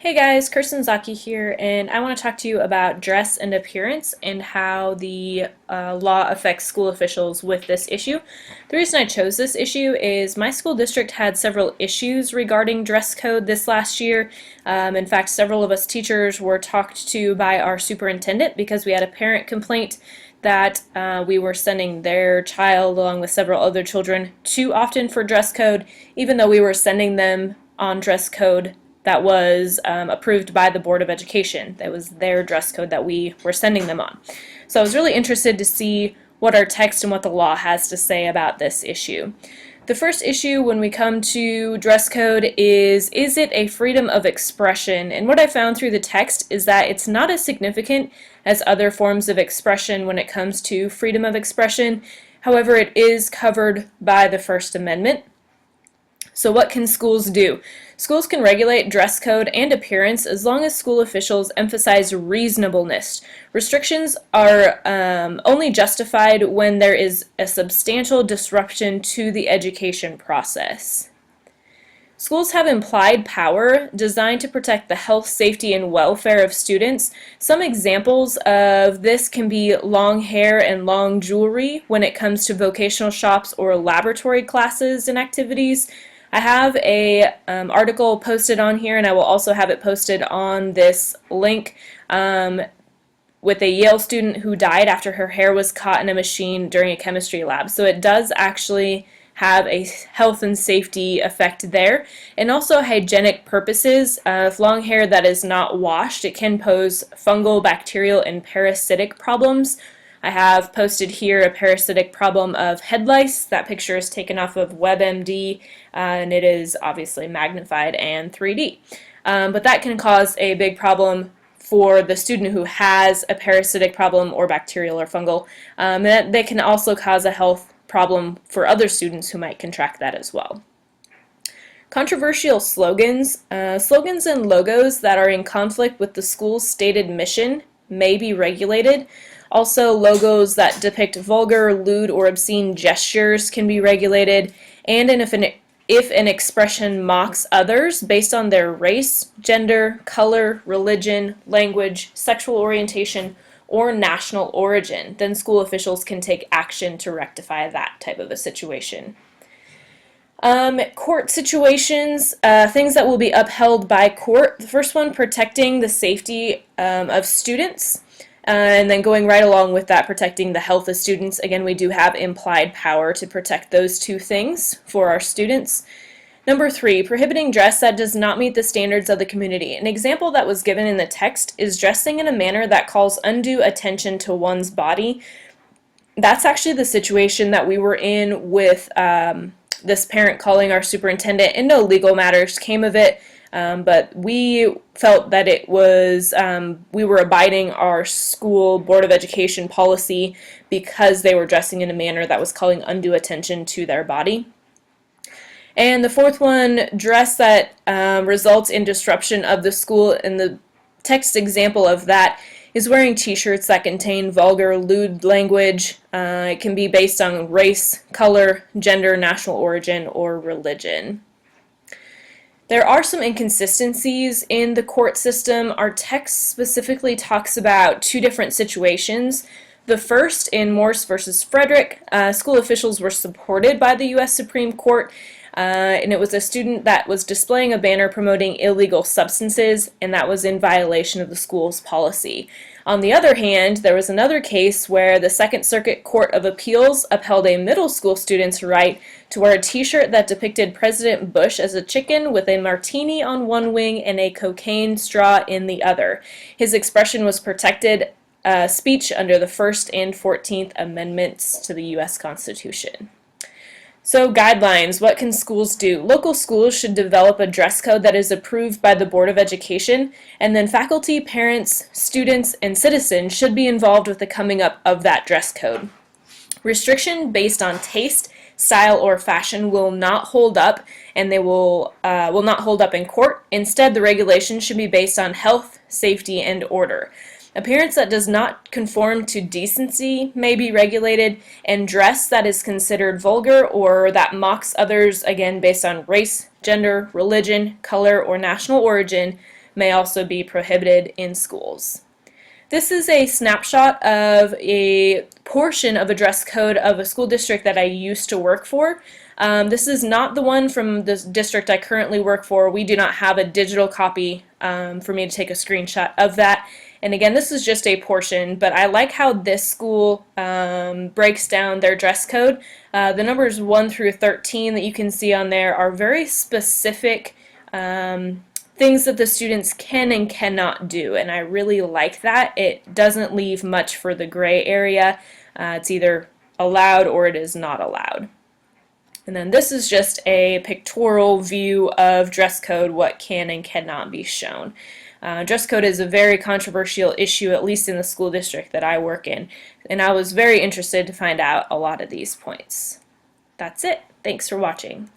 Hey guys, Kirsten Zaki here, and I want to talk to you about dress and appearance and how the law affects school officials with this issue. The reason I chose this issue is my school district had several issues regarding dress code this last year. In fact, several of us teachers were talked to by our superintendent because we had a parent complaint that we were sending their child along with several other children too often for dress code, even though we were sending them on dress code that was approved by the Board of Education. That was their dress code that we were sending them on. So I was really interested to see what our text and what the law has to say about this issue. The first issue when we come to dress code is it a freedom of expression? And what I found through the text is that it's not as significant as other forms of expression when it comes to freedom of expression. However, it is covered by the First Amendment. So what can schools do? Schools can regulate dress code and appearance as long as school officials emphasize reasonableness. Restrictions are only justified when there is a substantial disruption to the education process. Schools have implied power designed to protect the health, safety, and welfare of students. Some examples of this can be long hair and long jewelry when it comes to vocational shops or laboratory classes and activities. I have a article posted on here, and I will also have it posted on this link with a Yale student who died after her hair was caught in a machine during a chemistry lab. So it does actually have a health and safety effect there, and also hygienic purposes. If long hair that is not washed, it can pose fungal, bacterial, and parasitic problems. I have posted here a parasitic problem of head lice. That picture is taken off of WebMD, and it is obviously magnified and 3D. But that can cause a big problem for the student who has a parasitic problem or bacterial or fungal. They can also cause a health problem for other students who might contract that as well. Controversial slogans. Slogans and logos that are in conflict with the school's stated mission may be regulated. Also, logos that depict vulgar, lewd, or obscene gestures can be regulated, and if an expression mocks others based on their race, gender, color, religion, language, sexual orientation, or national origin, then school officials can take action to rectify that type of a situation. Court situations, things that will be upheld by court. The first one, protecting the safety of students. And then going right along with that, protecting the health of students. Again, we do have implied power to protect those two things for our students. Number 3, prohibiting dress that does not meet the standards of the community. An example that was given in the text is dressing in a manner that calls undue attention to one's body. That's actually the situation that we were in with this parent calling our superintendent, and no legal matters came of it. But we felt that it was, we were abiding our school Board of Education policy because they were dressing in a manner that was calling undue attention to their body. And the fourth one, dress that results in disruption of the school, and the text example of that is wearing t-shirts that contain vulgar, lewd language. It can be based on race, color, gender, national origin, or religion. There are some inconsistencies in the court system. Our text specifically talks about two different situations. The first, in Morse versus Frederick, school officials were supported by the U.S. Supreme Court, and it was a student that was displaying a banner promoting illegal substances, and that was in violation of the school's policy. On the other hand, there was another case where the Second Circuit Court of Appeals upheld a middle school student's right to wear a t-shirt that depicted President Bush as a chicken with a martini on one wing and a cocaine straw in the other. His expression was protected speech under the First and 14th Amendments to the U.S. Constitution. So guidelines, what can schools do? Local schools should develop a dress code that is approved by the Board of Education, and then faculty, parents, students, and citizens should be involved with the coming up of that dress code. Restriction based on taste, style, or fashion will not hold up, and they will not hold up in court. Instead, the regulation should be based on health, safety, and order. Appearance that does not conform to decency may be regulated, and dress that is considered vulgar or that mocks others, again based on race, gender, religion, color, or national origin, may also be prohibited in schools. This is a snapshot of a portion of a dress code of a school district that I used to work for. This is not the one from the district I currently work for. We do not have a digital copy for me to take a screenshot of that. And again, this is just a portion, but I like how this school breaks down their dress code. The numbers 1 through 13 that you can see on there are very specific things that the students can and cannot do, and I really like that. It doesn't leave much for the gray area. It's either allowed or it is not allowed. And then this is just a pictorial view of dress code, what can and cannot be shown. Dress code is a very controversial issue, at least in the school district that I work in, and I was very interested to find out a lot of these points. That's it. Thanks for watching.